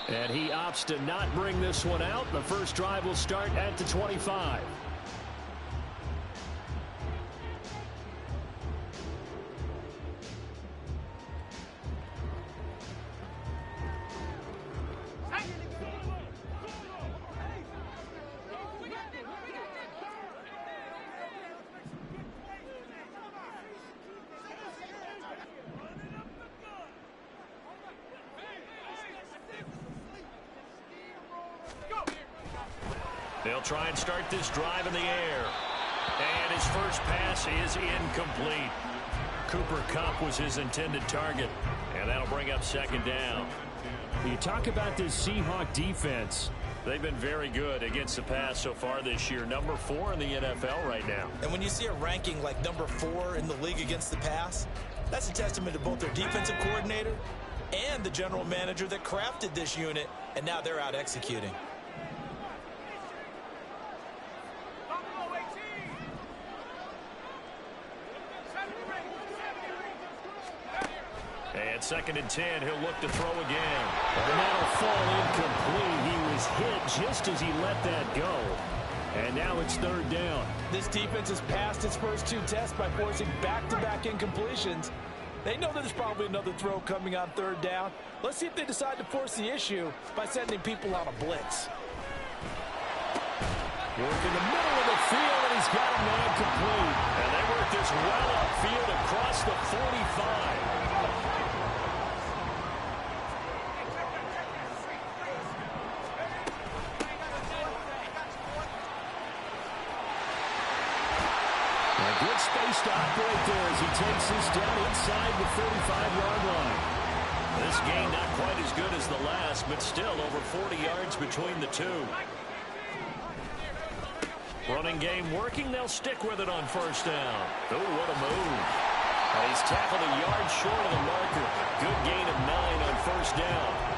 And he opts to not bring this one out. The first drive will start at the 25. They'll try and start this drive in the air. And his first pass is incomplete. Cooper Kupp was his intended target. And that'll bring up second down. You talk about this Seahawk defense. They've been very good against the pass so far this year. Number 4 in the NFL right now. And when you see a ranking like number 4 in the league against the pass, that's a testament to both their defensive coordinator and the general manager that crafted this unit. And now they're out executing. And second and 10, he'll look to throw again. And that'll fall incomplete. He was hit just as he let that go. And now it's third down. This defense has passed its first 2 tests by forcing back-to-back incompletions. They know that there's probably another throw coming on third down. Let's see if they decide to force the issue by sending people on a blitz. Work in the middle of the field, and he's got a man complete. And they work this well upfield across the 45. Good space to operate there as he takes this down inside the 35-yard line. This game not quite as good as the last, but still over 40 yards between the two. Running game working. They'll stick with it on first down. Oh, what a move. And he's tackled a yard short of the marker. Good gain of 9 on first down.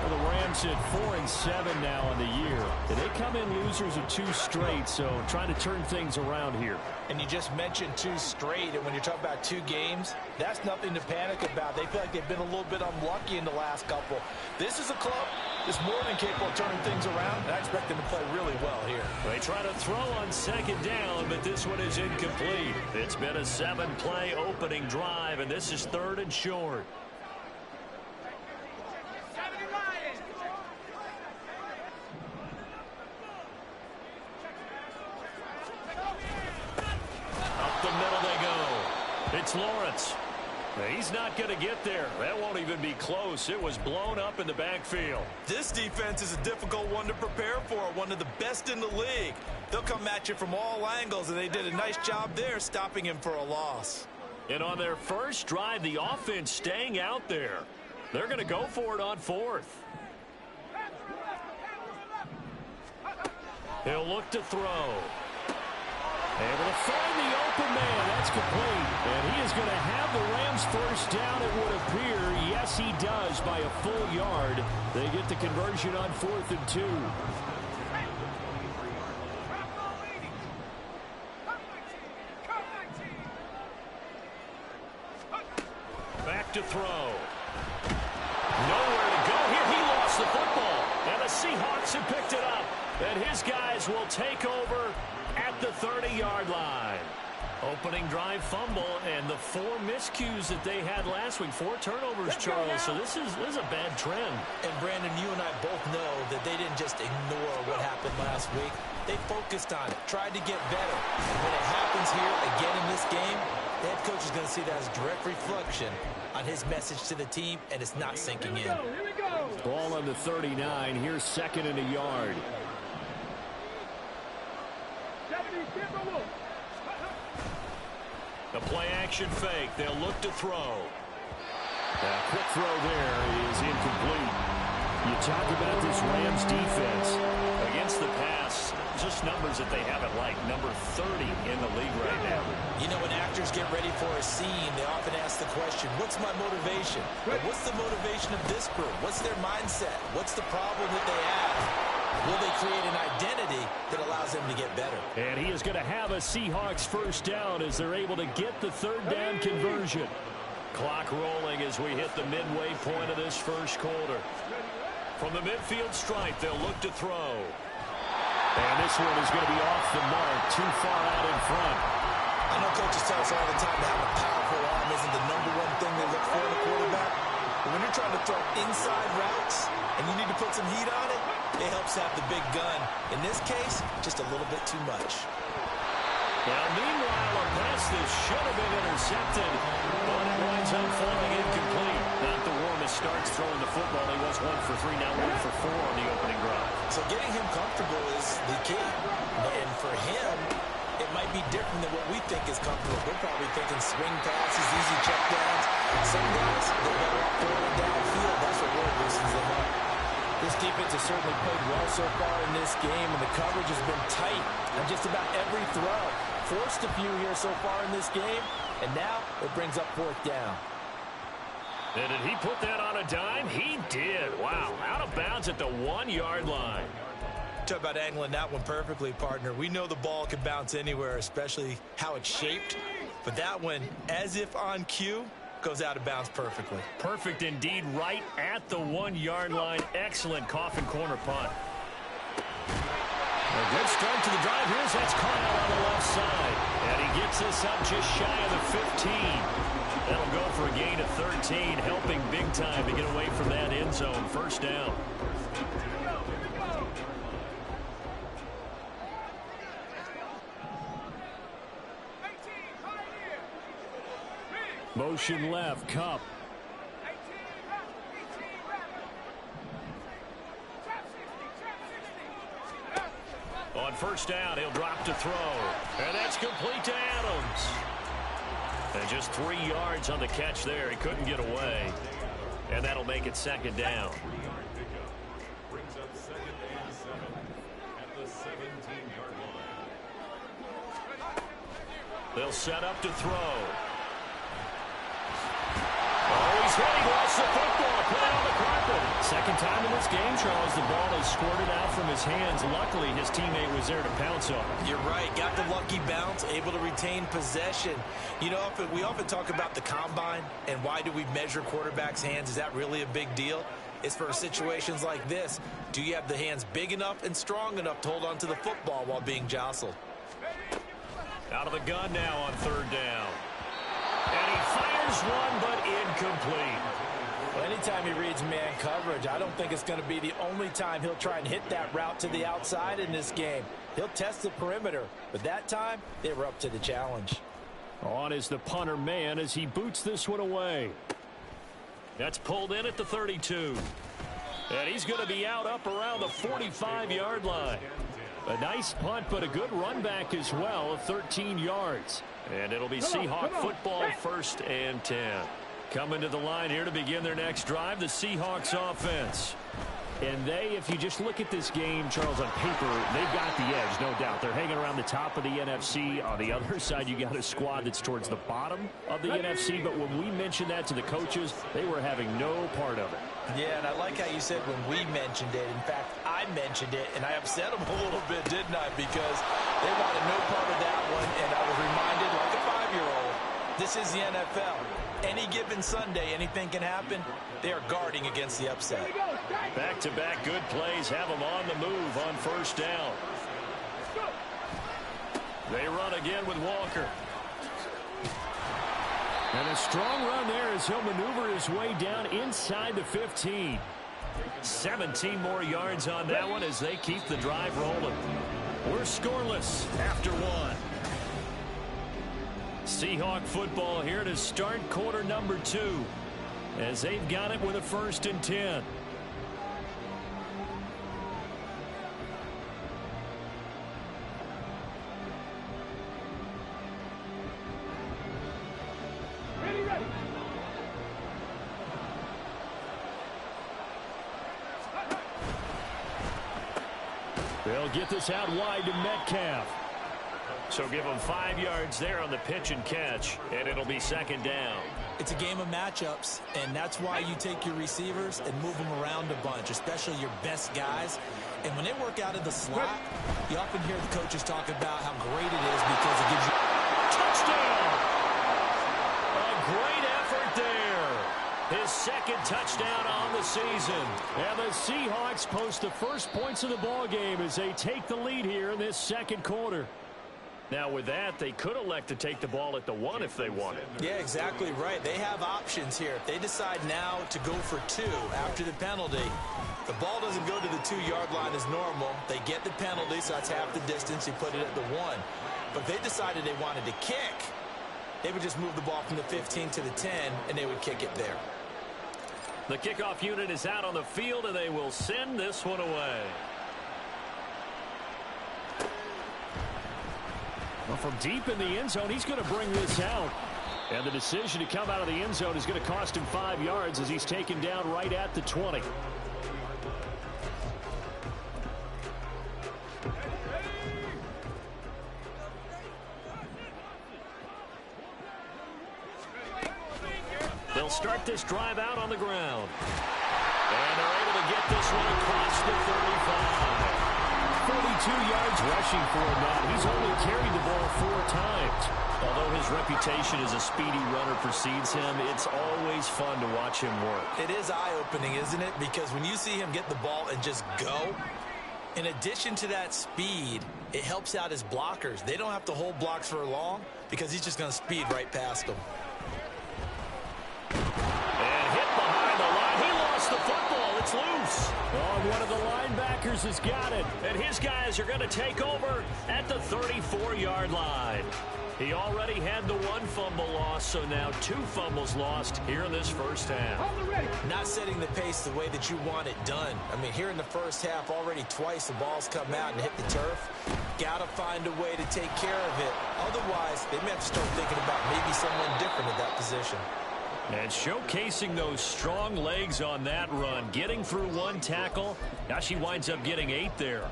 Well, the Rams at 4-7 now on the year. They come in losers of 2 straight, so trying to turn things around here. And you just mentioned 2 straight, and when you talk about 2 games, that's nothing to panic about. They feel like they've been a little bit unlucky in the last couple. This is a club that's more than capable of turning things around, and I expect them to play really well here. They try to throw on second down, but this one is incomplete. It's been a 7-play opening drive, and this is third and short. It's Lawrence. He's not going to get there. That won't even be close. It was blown up in the backfield. This defense is a difficult one to prepare for, one of the best in the league. They'll come at you from all angles, and they did a nice job there stopping him for a loss. And on their first drive, the offense staying out there. They're going to go for it on 4th. He'll look to throw. Able to find the open man. That's complete. And he is going to have the Rams first down, it would appear. Yes, he does by a full yard. They get the conversion on 4th and 2. Back to throw. Nowhere to go here. He lost the football. And the Seahawks have picked it up. And his guys will take over at the 30-yard line. Opening drive fumble, and the 4 miscues that they had last week. 4 turnovers, Charles. So this is a bad trend. And Brandon, you and I both know that they didn't just ignore what happened last week. They focused on it, tried to get better. And when it happens here again in this game, the head coach is going to see that as a direct reflection on his message to the team, and it's not sinking in. Ball on the 39. Here's second and a yard. The play-action fake. They'll look to throw. That quick throw there is incomplete. You talk about this Rams defense. Against the pass, just numbers that they haven't liked. Number 30 in the league right now. You know, when actors get ready for a scene, they often ask the question, what's my motivation? What's the motivation of this group? What's their mindset? What's the problem that they have? Will they create an identity that allows them to get better? And he is going to have a Seahawks first down as they're able to get the third down conversion. Clock rolling as we hit the midway point of this first quarter. From the midfield stripe, they'll look to throw. And this one is going to be off the mark, too far out in front. I know coaches tell us all the time that having a powerful arm isn't the #1 thing they look for in a quarterback. But when you're trying to throw inside routes and you need to put some heat on it, it helps have the big gun. In this case, just a little bit too much. Now, meanwhile, a pass that should have been intercepted, but it winds up falling incomplete. Not the warmest starts throwing the football. He was 1 for 3, now 1 for 4 on the opening drive. So getting him comfortable is the key. And for him, it might be different than what we think is comfortable. We're probably thinking swing passes, easy checkdowns. Some guys, they're better off throwing downfield. That's what really loosens them up. This defense has certainly played well so far in this game, and the coverage has been tight on just about every throw. Forced a few here so far in this game, and now it brings up 4th down. And did he put that on a dime? He did. Wow, out of bounds at the 1-yard line. Talk about angling that one perfectly, partner. We know the ball can bounce anywhere, especially how it's shaped. But that one, as if on cue, goes out of bounds perfectly. Perfect indeed, right at the 1-yard line. Excellent coffin corner punt. A good start to the drive. Here's that's caught out on the left side. And he gets this up just shy of the 15. That'll go for a gain of 13, helping big time to get away from that end zone. 1st down. Motion left, Cup. On 1st down, he'll drop to throw. And that's complete to Adams. And just 3 yards on the catch there. He couldn't get away. And that'll make it 2nd down. Brings up 2nd and 7 at the 17-yard line. They'll set up to throw. Oh, he's hit. He lost the football. Put it on the carpet. 2nd time in this game, Charles. The ball has squirted out from his hands. Luckily, his teammate was there to pounce on it. You're right. Got the lucky bounce, able to retain possession. You know, we often talk about the combine and why do we measure quarterbacks' hands. Is that really a big deal? It's for situations like this. Do you have the hands big enough and strong enough to hold on to the football while being jostled? Out of the gun now on 3rd down. And he fires one, but incomplete. Well, anytime he reads man coverage, I don't think it's going to be the only time he'll try and hit that route to the outside in this game. He'll test the perimeter, but that time, they were up to the challenge. On is the punter man as he boots this one away. That's pulled in at the 32. And he's going to be out up around the 45-yard line. A nice punt, but a good run back as well of 13 yards. And it'll be Seahawk football, 1st and 10. Coming to the line here to begin their next drive, the Seahawks offense. And if you just look at this game, Charles, on paper, they've got the edge, no doubt. They're hanging around the top of the NFC. On the other side, you got a squad that's towards the bottom of the NFC. But when we mentioned that to the coaches, they were having no part of it. Yeah, and I like how you said when we mentioned it. In fact, I mentioned it, and I upset them a little bit, didn't I? Because they wanted no part of that one, and I was reminded, like a 5-year-old, this is the NFL. Any given Sunday, anything can happen. They are guarding against the upset. Back-to-back good plays have them on the move on 1st down. They run again with Walker. And a strong run there as he'll maneuver his way down inside the 15. 17 more yards on that one as they keep the drive rolling. We're scoreless after 1. Seahawk football here to start quarter number 2 as they've got it with a 1st and 10. They'll get this out wide to Metcalf. So give them 5 yards there on the pitch and catch, and it'll be 2nd down. It's a game of matchups, and that's why you take your receivers and move them around a bunch, especially your best guys. And when they work out of the slot, you often hear the coaches talk about how great it is because it gives you... Touchdown! A great effort there. His second touchdown on the season. And the Seahawks post the first points of the ball game as they take the lead here in this second quarter. Now with that, they could elect to take the ball at the 1 if they wanted. Yeah, exactly right. They have options here. If they decide now to go for 2 after the penalty, the ball doesn't go to the 2-yard line as normal. They get the penalty, so that's half the distance. You put it at the 1. But if they decided they wanted to kick, they would just move the ball from the 15 to the 10, and they would kick it there. The kickoff unit is out on the field, and they will send this one away. Well, from deep in the end zone, he's going to bring this out. And the decision to come out of the end zone is going to cost him 5 yards as he's taken down right at the 20. They'll start this drive out on the ground. And they're able to get this one across the 35. 42 yards rushing for him now. He's only carried the ball 4 times. Although his reputation as a speedy runner precedes him, it's always fun to watch him work. It is eye-opening, isn't it? Because when you see him get the ball and just go, in addition to that speed, it helps out his blockers. They don't have to hold blocks for long because he's just going to speed right past them. And hit behind the line. He lost the football. It's loose. Oh, one of the linebackers has got it. And his guys are going to take over at the 34-yard line. He already had the 1 fumble loss, so now 2 fumbles lost here in this first half. Not setting the pace the way that you want it done. I mean, here in the first half, already twice the ball's come out and hit the turf. Got to find a way to take care of it. Otherwise, they may have to start thinking about maybe someone different at that position. And showcasing those strong legs on that run, getting through 1 tackle. Now she winds up getting 8 there.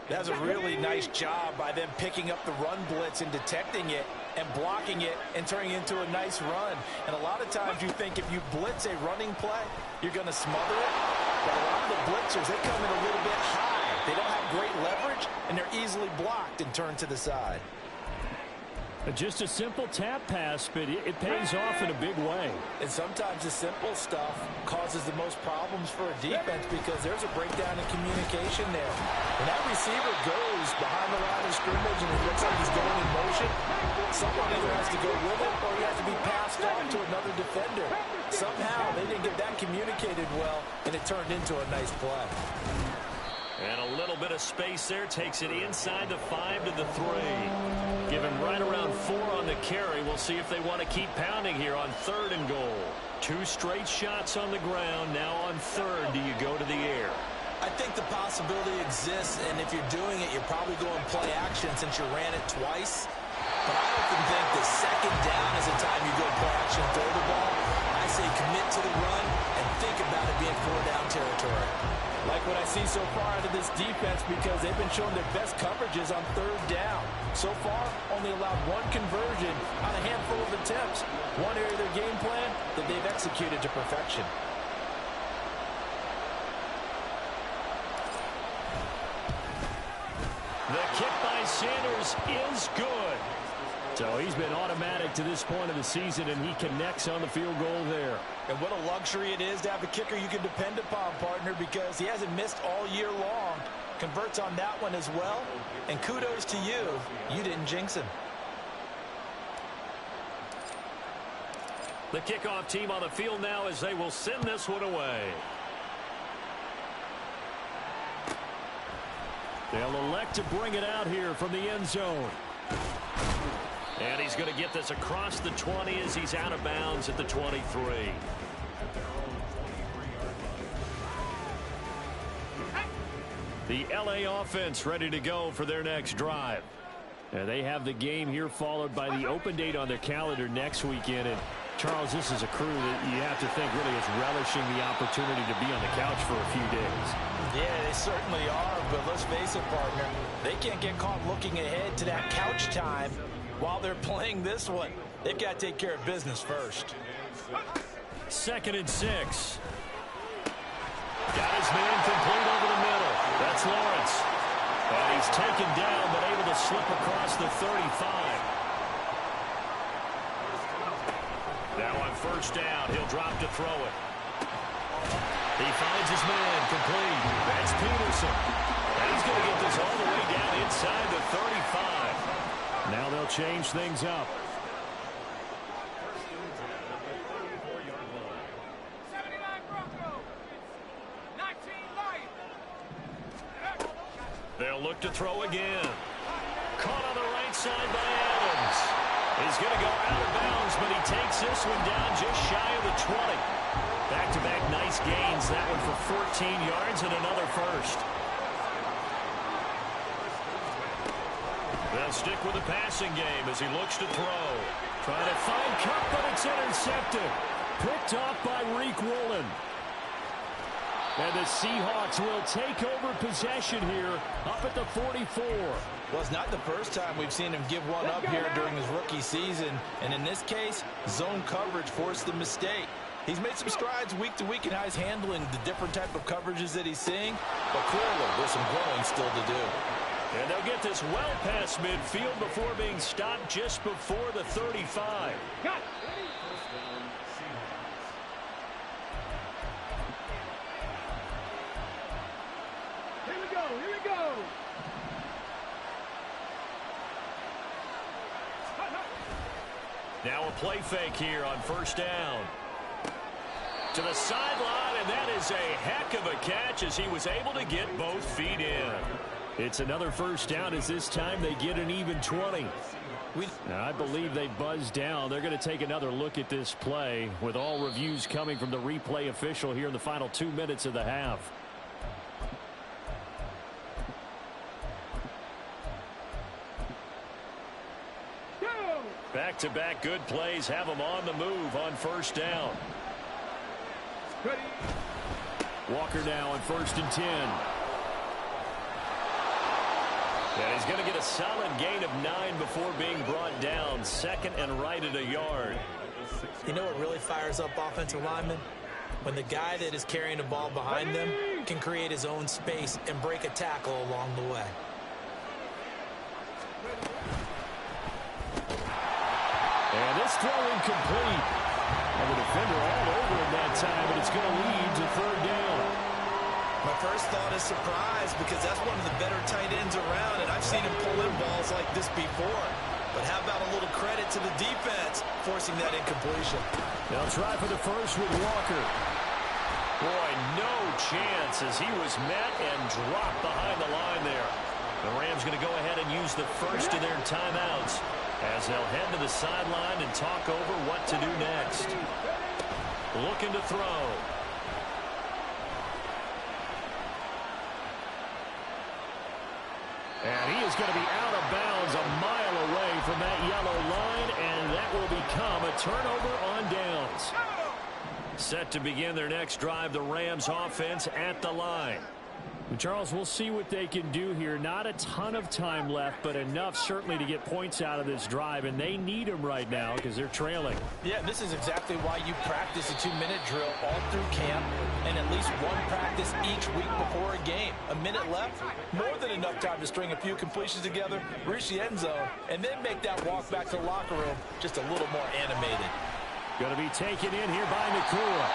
That's a really nice job by them picking up the run blitz and detecting it and blocking it and turning it into a nice run. And a lot of times you think if you blitz a running play, you're going to smother it. But a lot of the blitzers, they come in a little bit high. They don't have great leverage, and they're easily blocked and turned to the side. Just a simple tap pass, but it pays off in a big way. And sometimes the simple stuff causes the most problems for a defense because there's a breakdown in communication there. When that receiver goes behind the line of scrimmage and it looks like he's going in motion, someone either has to go with it or he has to be passed on to another defender. Somehow they didn't get that communicated well, and it turned into a nice play. And a little bit of space there, takes it inside the 5 to the 3. Give him right around 4 on the carry. We'll see if they want to keep pounding here on 3rd and goal. 2 straight shots on the ground. Now on 3rd, do you go to the air? I think the possibility exists, and if you're doing it, you're probably going play action since you ran it twice. But I often think the 2nd down is the time you go play action and throw the ball. I say commit to the run and think about it being 4-down territory. Like what I see so far out of this defense because they've been showing their best coverages on 3rd down. So far, only allowed 1 conversion on a handful of attempts. One area of their game plan that they've executed to perfection. The kick by Sanders is good. So he's been automatic to this point of the season, and he connects on the field goal there. And what a luxury it is to have a kicker you can depend upon, partner, because he hasn't missed all year long. Converts on that one as well. And kudos to you. You didn't jinx him. The kickoff team on the field now as they will send this one away. They'll elect to bring it out here from the end zone. And he's going to get this across the 20 as he's out of bounds at the 23. The LA offense ready to go for their next drive. And they have the game here followed by the open date on their calendar next weekend. And Charles, this is a crew that you have to think really is relishing the opportunity to be on the couch for a few days. Yeah, they certainly are, but let's face it, partner. They can't get caught looking ahead to that couch time while they're playing this one. They've got to take care of business first. 2nd and 6. Got his man complete over the middle. That's Lawrence. And he's taken down, but able to slip across the 35. Now on first down. He'll drop to throw it. He finds his man complete. That's Peterson. And he's going to get this all the way down inside the 35. Now they'll change things up. They'll look to throw again. Caught on the right side by Adams. He's going to go out of bounds, but he takes this one down just shy of the 20. Back-to-back nice gains. That one for 14 yards and another first. They'll stick with the passing game as he looks to throw. Trying to find Cup, but it's intercepted. Picked off by Reek Woolen. And the Seahawks will take over possession here up at the 44. Well, it's not the first time we've seen him give one up here during his rookie season. And in this case, zone coverage forced the mistake. He's made some strides week to week in how he's handling the different type of coverages that he's seeing. But clearly, there's some growing still to do. And they'll get this well past midfield before being stopped just before the 35. Got it. Here we go. Now a play fake here on first down. To the sideline, and that is a heck of a catch as he was able to get both feet in. It's another first down as this time they get an even 20. Now, I believe they buzzed down. They're going to take another look at this play with all reviews coming from the replay official here in the final 2 minutes of the half. Back-to-back good plays have them on the move on first down. Walker now on 1st and 10. And he's going to get a solid gain of 9 before being brought down. 2nd and right at a yard. You know what really fires up offensive linemen? When the guy that is carrying the ball behind them can create his own space and break a tackle along the way. And this throw incomplete. And the defender all over him that time, but it's going to lead to 3rd down. My first thought is surprise because that's one of the better tight ends around, and I've seen him pull in balls like this before. But how about a little credit to the defense forcing that incompletion? They'll try for the first with Walker. Boy, no chance as he was met and dropped behind the line there. The Rams going to go ahead and use the first of their timeouts as they'll head to the sideline and talk over what to do next. Looking to throw. And he is going to be out of bounds a mile away from that yellow line, and that will become a turnover on downs. Set to begin their next drive, the Rams offense at the line. Charles, we'll see what they can do here. Not a ton of time left, but enough certainly to get points out of this drive, and they need them right now because they're trailing. Yeah, this is exactly why you practice a 2-minute drill all through camp and at least one practice each week before a game. A minute left, more than enough time to string a few completions together, reach the end zone, and then make that walk back to the locker room just a little more animated. Going to be taken in here by Nakua.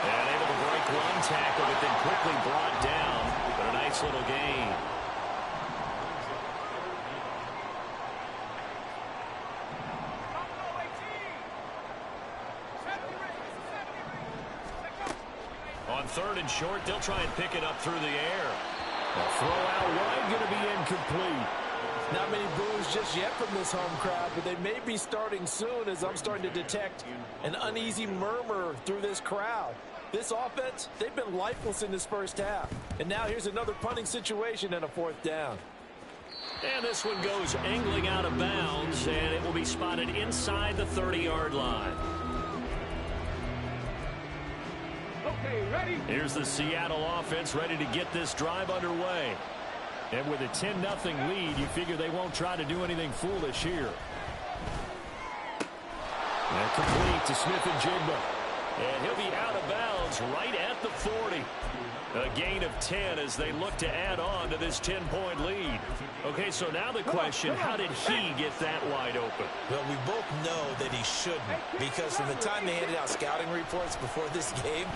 And able to break one tackle, but then quickly brought down. But a nice little gain. On 3rd and short, they'll try and pick it up through the air. The throw out wide going to be incomplete. Not many boos just yet from this home crowd, but they may be starting soon as I'm starting to detect an uneasy murmur through this crowd. This offense, they've been lifeless in this first half. And now here's another punting situation and a 4th down. And this one goes angling out of bounds, and it will be spotted inside the 30-yard line. Okay, ready? Here's the Seattle offense ready to get this drive underway. And with a 10-0 lead, you figure they won't try to do anything foolish here. And complete to Smith and Jigba. And he'll be out of bounds right at the 40. A gain of 10 as they look to add on to this 10-point lead. Okay, so now the question, how did he get that wide open? Well, we both know that he shouldn't, because from the time they handed out scouting reports before this game,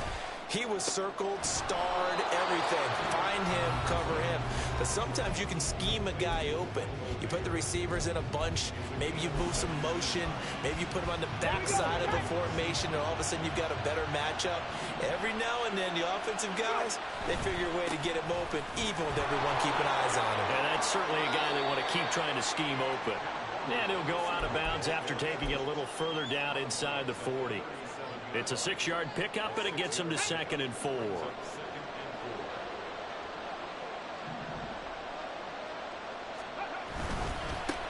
he was circled, starred, everything. Find him, cover him. But sometimes you can scheme a guy open. You put the receivers in a bunch. Maybe you move some motion. Maybe you put him on the backside of the formation, and all of a sudden you've got a better matchup. Every now and then, the offensive guys, they figure a way to get him open, even with everyone keeping eyes on him. And that's certainly a guy they want to keep trying to scheme open. And he'll go out of bounds after taking it a little further down inside the 40. It's a 6-yard pickup, and it gets him to 2nd and 4.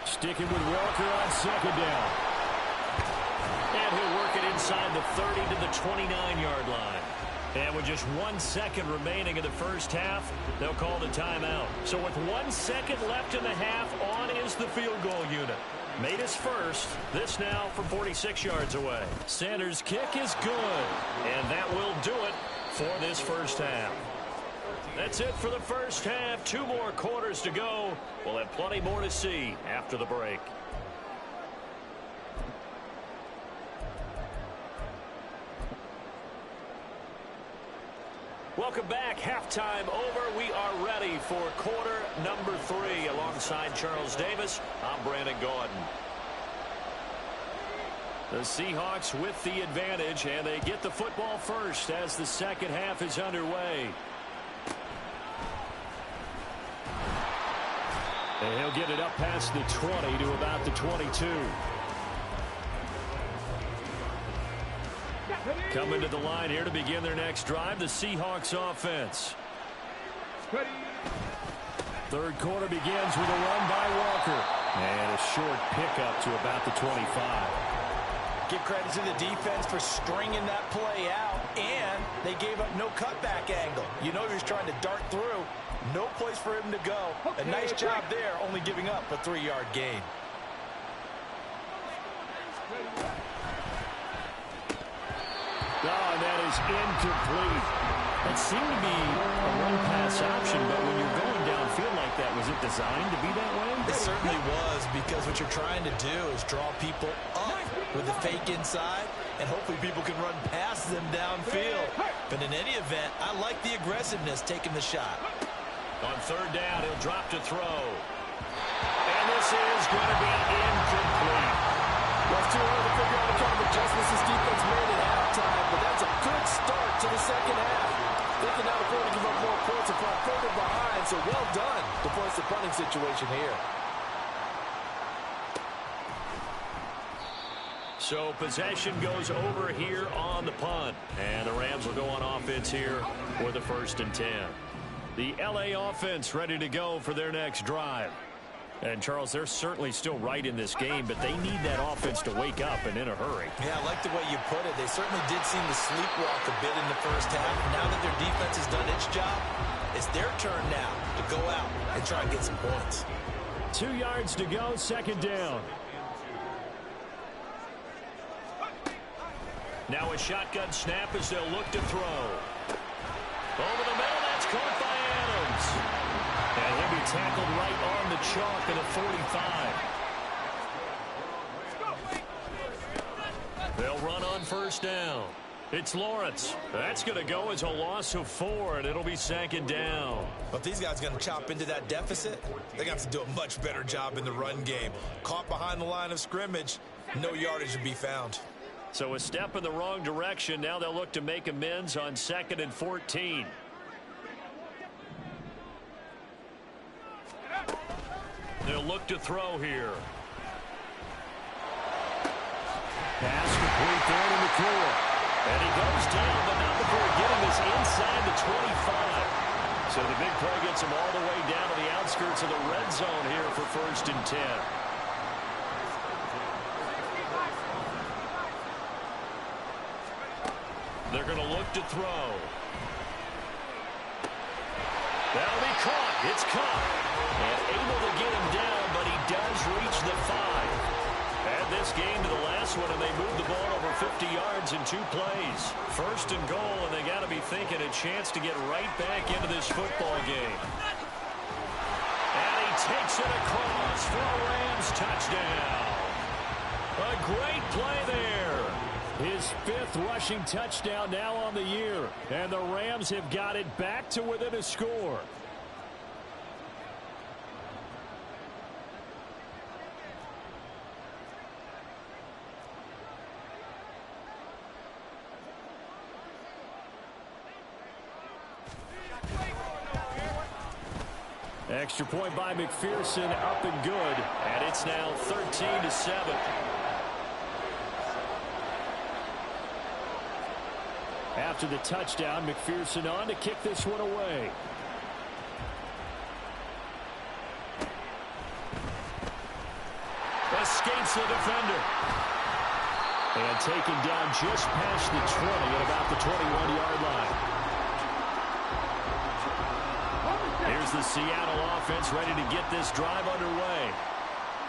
Sticking with Walker on 2nd down. And he'll work it inside the 30 to the 29-yard line. And with just 1 second remaining in the first half, they'll call the timeout. So with 1 second left in the half, on is the field goal unit. Made his first. This now from 46 yards away. Sanders' kick is good. And that will do it for this first half. That's it for the first half. 2 more quarters to go. We'll have plenty more to see after the break. Welcome back. Halftime over. We are ready for quarter number 3. Alongside Charles Davis, I'm Brandon Gaudin. The Seahawks with the advantage, and they get the football first as the second half is underway. And he'll get it up past the 20 to about the 22. Coming to the line here to begin their next drive, the Seahawks offense. Third quarter begins with a run by Walker. And a short pickup to about the 25. Give credit to the defense for stringing that play out, and they gave up no cutback angle. You know he was trying to dart through. No place for him to go. A nice job there, only giving up a 3-yard gain. Oh, and that is incomplete. That seemed to be a one-pass option, but when you're going downfield like that, was it designed to be that way? It certainly was, because what you're trying to do is draw people up with the fake inside, and hopefully people can run past them downfield. But in any event, I like the aggressiveness taking the shot. On third down, he'll drop to throw. And this is going to be incomplete. Well, it's too early to figure out what kind of adjustments this defense made at halftime, but that's a good start to the second half. They can now afford to give up more points and fall further behind, so well done to force the punting situation here. So possession goes over here on the punt. And the Rams will go on offense here for the 1st and 10. The LA offense ready to go for their next drive. And, Charles, they're certainly still right in this game, but they need that offense to wake up and in a hurry. Yeah, I like the way you put it. They certainly did seem to sleepwalk a bit in the first half. Now that their defense has done its job, it's their turn now to go out and try and get some points. 2 yards to go, 2nd down. Now a shotgun snap as they'll look to throw. Over the middle, that's caught by Adams. And he'll be tackled right on the chalk at the 45. They'll run on first down. It's Lawrence. That's going to go as a loss of 4, and it'll be 2nd down. But these guys are going to chop into that deficit. They're going to have to do a much better job in the run game. Caught behind the line of scrimmage, no yardage to be found. So a step in the wrong direction. Now they'll look to make amends on 2nd and 14. They'll look to throw here. Pass complete down in the core. And he goes down, but not before getting this inside the 25. So the big play gets him all the way down to the outskirts of the red zone here for 1st and 10. They're going to look to throw. That'll be caught. It's caught. And able to get him down, but he does reach the 5. And add this game to the last one, and they moved the ball over 50 yards in 2 plays. First and goal, and they got to be thinking a chance to get right back into this football game. And he takes it across for a Rams touchdown. A great play there. His 5th rushing touchdown now on the year. And the Rams have got it back to within a score. Extra point by McPherson, up and good. And it's now 13-7. After the touchdown, McPherson on to kick this one away. Escapes the defender. And taken down just past the 20 at about the 21-yard line. Here's the Seattle offense ready to get this drive underway.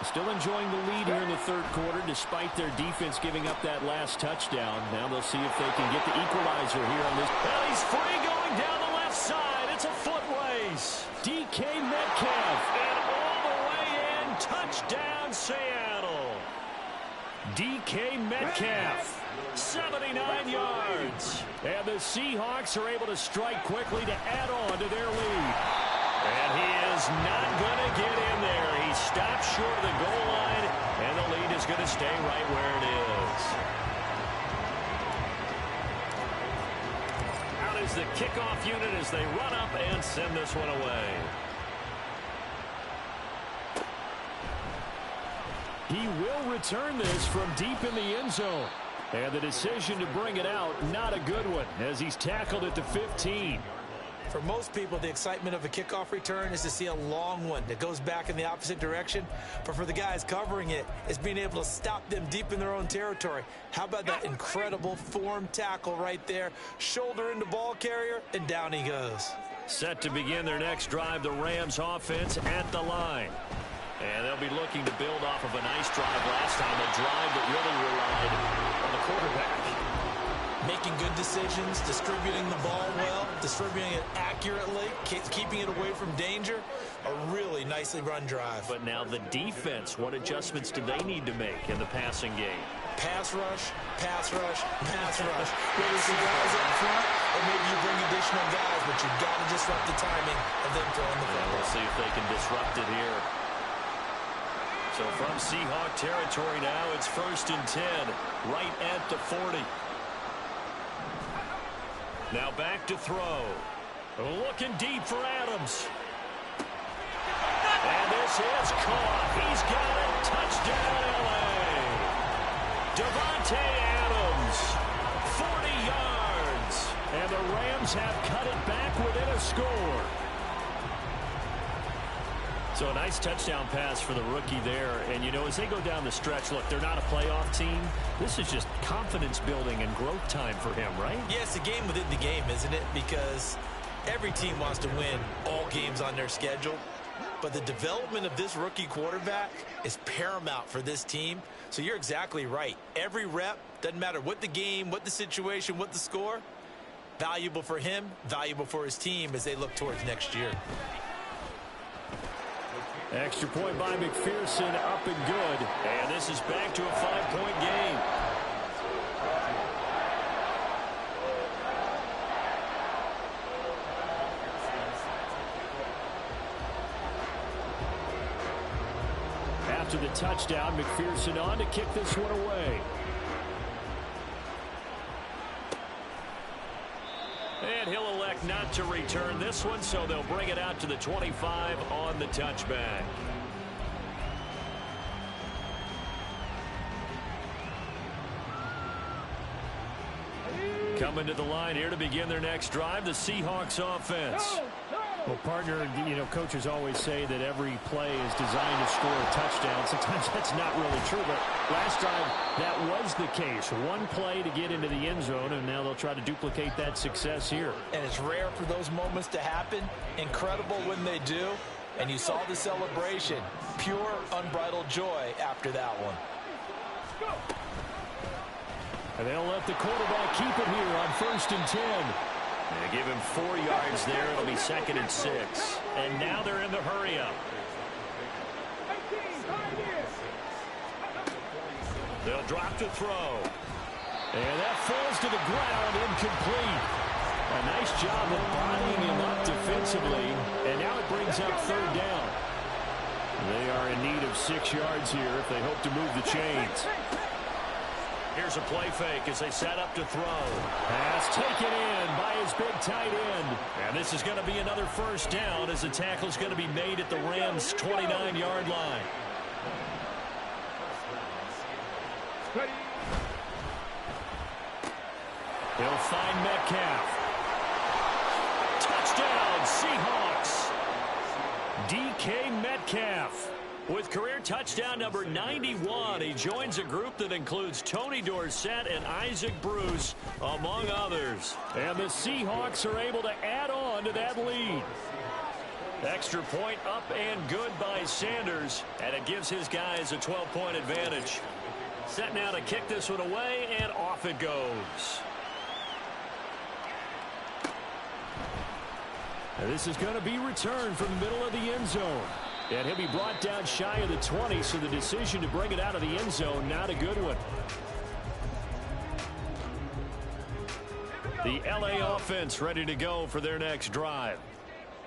Still enjoying the lead here in the 3rd quarter despite their defense giving up that last touchdown. Now they'll see if they can get the equalizer here on this. Well, he's free going down the left side. It's a foot race. DK Metcalf. And all the way in. Touchdown, Seattle. DK Metcalf. 79 yards. And the Seahawks are able to strike quickly to add on to their lead. And he is not going to get in there. He stopped short of the goal line, and the lead is going to stay right where it is. Out is the kickoff unit as they run up and send this one away. He will return this from deep in the end zone. And the decision to bring it out, not a good one, as he's tackled at the 15. For most people, the excitement of a kickoff return is to see a long one that goes back in the opposite direction. But for the guys covering it, it's being able to stop them deep in their own territory. How about that incredible form tackle right there? Shoulder into ball carrier, and down he goes. Set to begin their next drive, the Rams offense at the line. And they'll be looking to build off of a nice drive last time, a drive that really relied on the quarterback. Making good decisions, distributing the ball well, distributing it accurately, keeping it away from danger. A really nicely run drive. But now the defense, what adjustments do they need to make in the passing game? Pass rush, pass rush, pass rush. Whether it's the guys up front or maybe you bring additional guys, but you've got to disrupt the timing of them throwing the football. We'll see if they can disrupt it here. So from Seahawk territory now, it's 1st and 10, right at the 40. Now back to throw. Looking deep for Adams. And this is caught. He's got it. Touchdown, L.A. Devontae Adams, 40 yards. And the Rams have cut it back within a score. So a nice touchdown pass for the rookie there. And, you know, as they go down the stretch, look, they're not a playoff team. This is just confidence building and growth time for him, right? Yeah, it's a game within the game, isn't it? Because every team wants to win all games on their schedule. But the development of this rookie quarterback is paramount for this team. So you're exactly right. Every rep, doesn't matter what the game, what the situation, what the score, valuable for him, valuable for his team as they look towards next year. Extra point by McPherson, up and good. And this is back to a 5-point game. After the touchdown, McPherson on to kick this one away. And he'll elect not to return this one, so they'll bring it out to the 25 on the touchback. Coming to the line here to begin their next drive, the Seahawks offense. Well, partner, you know, coaches always say that every play is designed to score a touchdown. Sometimes that's not really true, but last drive that was the case. One play to get into the end zone, and now they'll try to duplicate that success here. And it's rare for those moments to happen. Incredible when they do. And you saw the celebration. Pure, unbridled joy after that one. And they'll let the quarterback keep it here on 1st and 10. They give him 4 yards there. It'll be 2nd and 6. And now they're in the hurry up. They'll drop to throw. And that falls to the ground, incomplete. A nice job of bodying him up defensively. And now it brings up 3rd down. They are in need of 6 yards here if they hope to move the chains. Here's a play fake as they set up to throw. Pass taken in by his big tight end. And this is going to be another 1st down as the tackle is going to be made at the Rams' 29-yard line. He'll find Metcalf. Touchdown, Seahawks. DK Metcalf with career touchdown number 91. He joins a group that includes Tony Dorsett and Isaac Bruce, among others. And the Seahawks are able to add on to that lead. Extra point up and good by Sanders, and it gives his guys a 12-point advantage. Set now to kick this one away, and off it goes. And this is going to be returned from the middle of the end zone. And he'll be brought down shy of the 20, so the decision to bring it out of the end zone, not a good one. The LA offense ready to go for their next drive.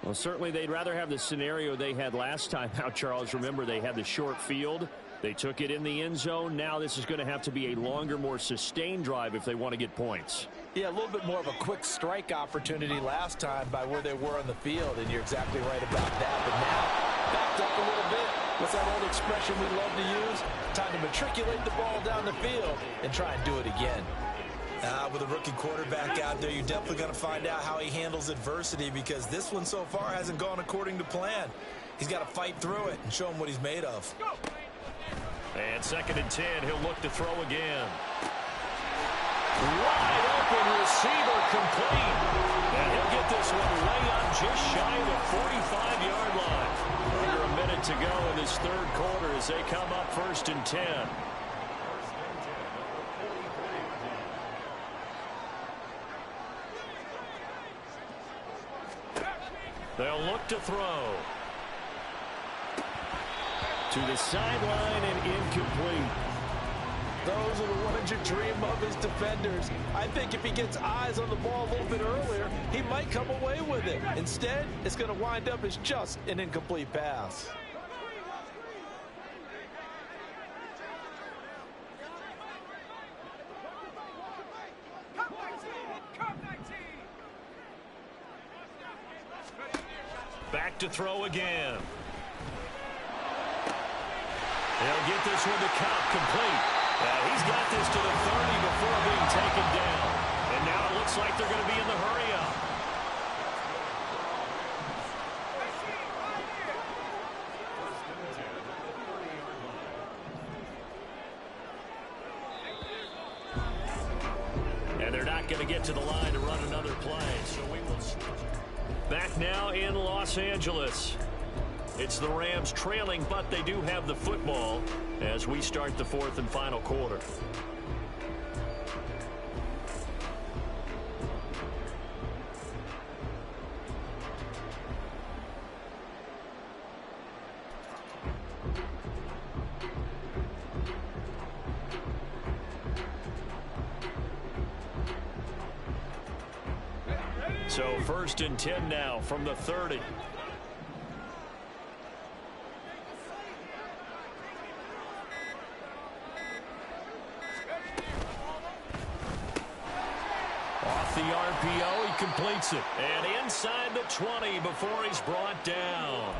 Well, certainly they'd rather have the scenario they had last time out, Charles. Remember, they had the short field. They took it in the end zone. Now this is going to have to be a longer, more sustained drive if they want to get points. Yeah, a little bit more of a quick strike opportunity last time by where they were on the field, and you're exactly right about that. But now, backed up a little bit. What's that old expression we love to use? Time to matriculate the ball down the field and try and do it again. With a rookie quarterback out there, you're definitely going to find out how he handles adversity, because this one so far hasn't gone according to plan. He's got to fight through it and show him what he's made of. And 2nd and 10, he'll look to throw again. Wide open receiver complete. And he'll get this one way up just shy of the 45-yard line. Under a minute to go in this 3rd quarter as they come up 1st and 10. They'll look to throw. To the sideline and incomplete. Those are the ones you dream of as defenders. I think if he gets eyes on the ball a little bit earlier, he might come away with it. Instead, it's going to wind up as just an incomplete pass. Back to throw again. They'll get this one to Cup complete. He's got this to the 30 before being taken down. And now it looks like they're going to be in the hurry-up. And they're not going to get to the line to run another play. So we will back now in Los Angeles. It's the Rams trailing, but they do have the football as we start the 4th and final quarter. So 1st and 10 now from the 30. The RPO, he completes it. And inside the 20 before he's brought down.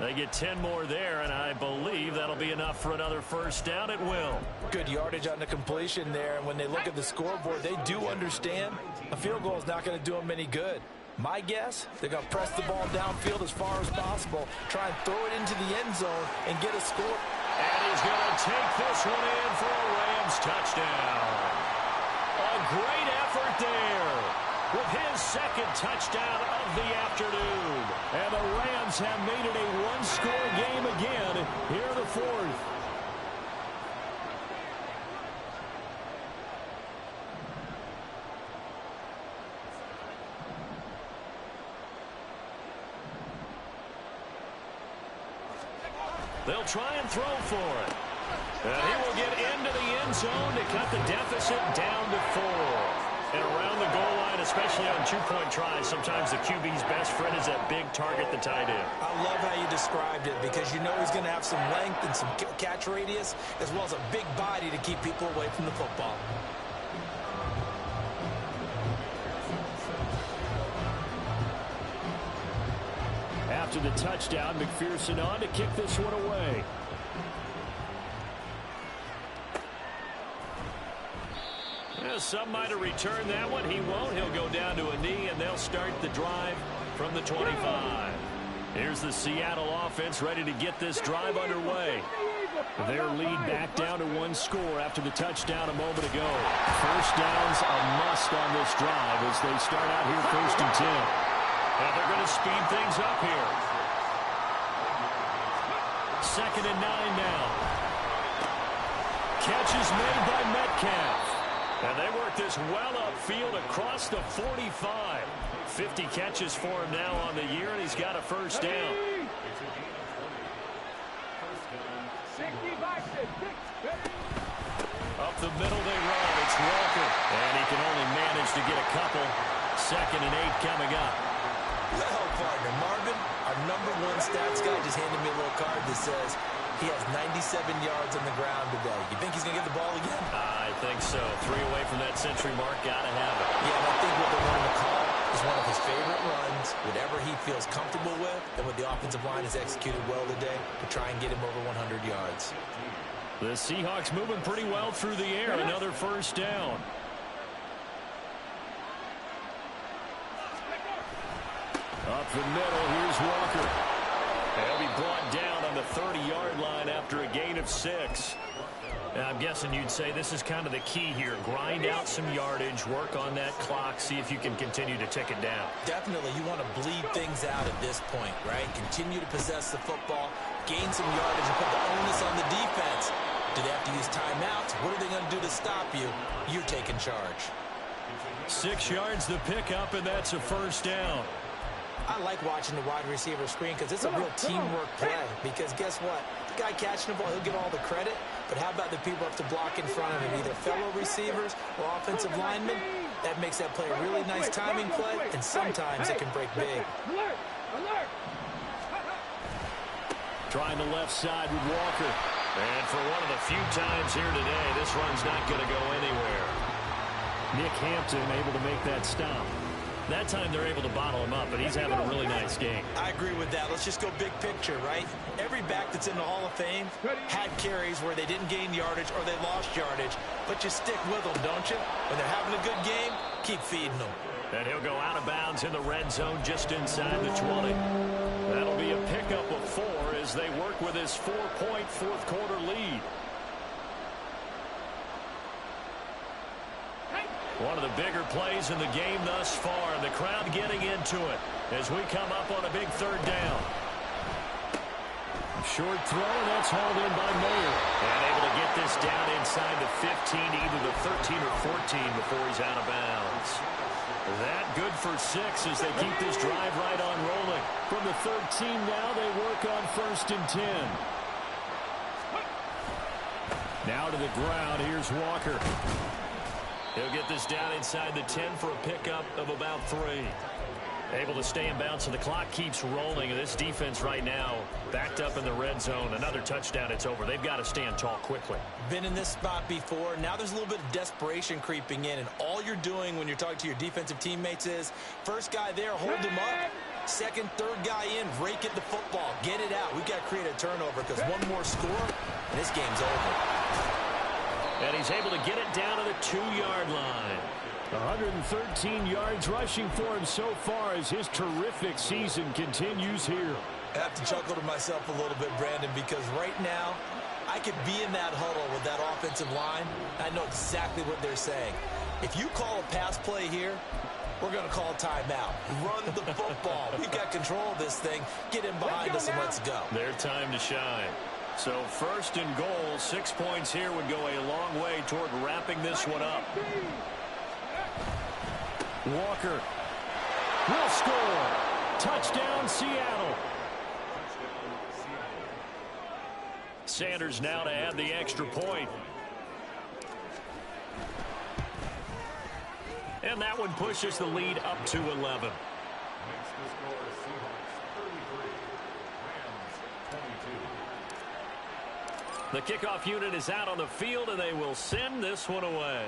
They get 10 more there, and I believe that'll be enough for another 1st down. It will. Good yardage on the completion there, and when they look at the scoreboard, they do understand a field goal is not going to do them any good. My guess, they're going to press the ball downfield as far as possible, try and throw it into the end zone and get a score. And he's going to take this one in for a Rams touchdown. A great effort there with his 2nd touchdown of the afternoon. And the Rams have made it a one-score game again here in the 4th. They'll try and throw for it. And he will get into the end zone to cut the deficit down to 4. And around the goal line, especially on two-point tries, sometimes the QB's best friend is that big target, the tight end. I love how you described it because you know he's going to have some length and some catch radius as well as a big body to keep people away from the football. After the touchdown, McPherson on to kick this one away. Yeah, some might have returned that one. He won't. He'll go down to a knee, and they'll start the drive from the 25. Here's the Seattle offense ready to get this drive underway. Their lead back down to 1 score after the touchdown a moment ago. First down's a must on this drive as they start out here 1st and 10. And they're going to speed things up here. 2nd and 9 now. Catch is made by Metcalf. And they work this well upfield across the 45. 50 catches for him now on the year, and he's got a first down. Up the middle they run. It's Walker. And he can only manage to get a couple. 2nd and 8 coming up. Well, partner, Marvin, our #1 stats guy just handed me a little card that says he has 97 yards on the ground today. You think he's going to get the ball again? I think so. 3 away from that century mark. Got to have it. Yeah, and I think what they want him to call is one of his favorite runs, whatever he feels comfortable with, and what the offensive line has executed well today to try and get him over 100 yards. The Seahawks moving pretty well through the air. Another first down. Up the middle, here's Walker. He'll be brought down on the 30-yard line after a gain of 6. Now, I'm guessing you'd say this is kind of the key here. Grind out some yardage, work on that clock, see if you can continue to tick it down. Definitely, you want to bleed things out at this point, right? Continue to possess the football, gain some yardage, and put the onus on the defense. Do they have to use timeouts? What are they going to do to stop you? You're taking charge. 6 yards the pickup, and that's a first down. I like watching the wide receiver screen because it's a real teamwork play. Because guess what? The guy catching the ball, he'll get all the credit. But how about the people up to block in front of him, either fellow receivers or offensive linemen? That makes that play a really nice timing play, and sometimes it can break big. Trying the left side with Walker. And for one of the few times here today, this run's not going to go anywhere. Nick Hampton able to make that stop. That time they're able to bottle him up, but he's having a really nice game. I agree with that. Let's just go big picture, right? Every back that's in the Hall of Fame had carries where they didn't gain yardage or they lost yardage, but you stick with them, don't you? When they're having a good game, keep feeding them. And he'll go out of bounds in the red zone just inside the 20. That'll be a pickup of 4 as they work with his 4-point fourth-quarter lead. One of the bigger plays in the game thus far, and the crowd getting into it as we come up on a big 3rd down. Short throw, and that's hauled in by Mayer. And able to get this down inside the 15 to either the 13 or 14 before he's out of bounds. That good for 6 as they keep this drive right on rolling. From the 13 now, they work on 1st and 10. Now to the ground, here's Walker. He'll get this down inside the 10 for a pickup of about 3. Able to stay in bounds, so the clock keeps rolling. And this defense right now backed up in the red zone. Another touchdown, it's over. They've got to stand tall quickly. Been in this spot before. Now there's a little bit of desperation creeping in. And all you're doing when you're talking to your defensive teammates is, first guy there, hold him up. Second, third guy in, rake at the football. Get it out. We've got to create a turnover because one more score, and this game's over. And he's able to get it down to the 2-yard line. 113 yards rushing for him so far as his terrific season continues here. I have to chuckle to myself a little bit, Brandon, because right now I could be in that huddle with that offensive line. I know exactly what they're saying. If you call a pass play here, we're going to call a timeout. Run the football. We've got control of this thing. Get in behind us and let's go. Their time to shine. So 1st and goal, 6 points here would go a long way toward wrapping this one up. Walker will score. Touchdown, Seattle. Sanders now to add the extra point. And that one pushes the lead up to 11. Next to score, Seahawks 33, Rams 22. The kickoff unit is out on the field, and they will send this one away.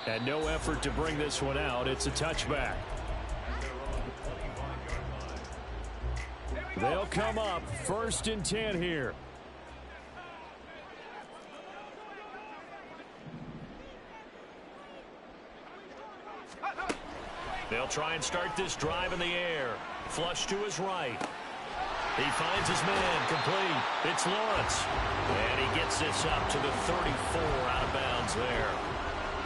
And no effort to bring this one out. It's a touchback. They'll come up 1st and 10 here. They'll try and start this drive in the air. Flush to his right. He finds his man complete. It's Lawrence. And he gets this up to the 34 out of bounds there.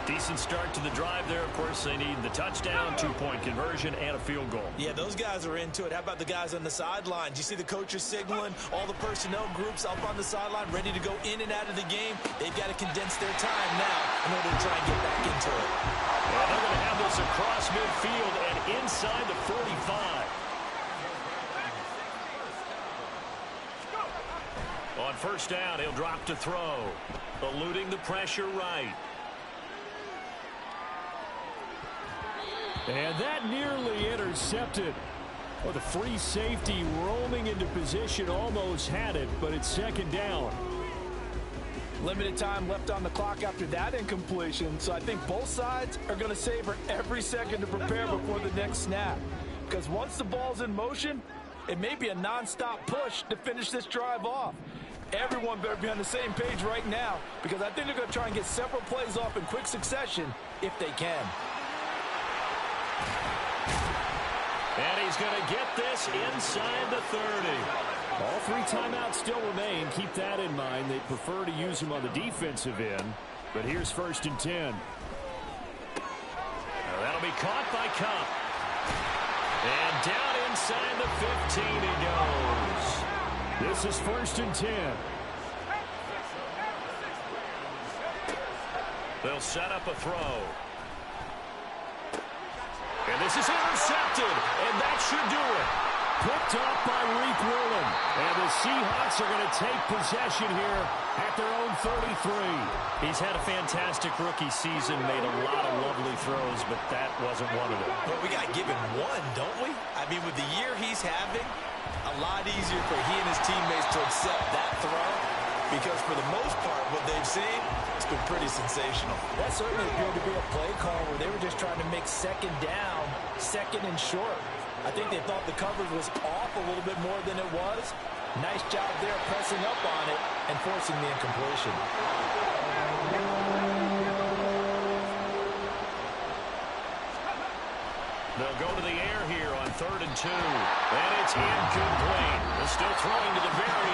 Decent start to the drive there. Of course, they need the touchdown, 2-point conversion, and a field goal. Yeah, those guys are into it. How about the guys on the sideline? Do you see the coaches signaling? All the personnel groups up on the sideline ready to go in and out of the game. They've got to condense their time now in order to try and get back into it. And they're going to have this across midfield and inside the 45. On 1st down, he'll drop to throw. Eluding the pressure right. And that nearly intercepted. Well, the free safety roaming into position almost had it, but it's 2nd down. Limited time left on the clock after that incompletion, so I think both sides are going to savor every second to prepare before the next snap. Because once the ball's in motion, it may be a non-stop push to finish this drive off. Everyone better be on the same page right now, because I think they're going to try and get several plays off in quick succession if they can. And he's going to get this inside the 30. All 3 timeouts still remain. Keep that in mind. They prefer to use them on the defensive end. But here's 1st and 10. Now that'll be caught by Cup. And down inside the 15 he goes. This is 1st and 10. They'll set up a throw. And this is intercepted, and that should do it. Picked up by Reek Woolen. And the Seahawks are going to take possession here at their own 33. He's had a fantastic rookie season, made a lot of lovely throws, but that wasn't one of them. Well, we got given one, don't we? I mean, with the year he's having, a lot easier for he and his teammates to accept that throw, because for the most part, what they've seen, it's been pretty sensational. That certainly appeared to be a play call where they were just trying to make 2nd down, 2nd and short. I think they thought the coverage was off a little bit more than it was. Nice job there pressing up on it and forcing the incompletion. They'll go to the air here on 3rd and 2. And it's incomplete. They're still throwing to the very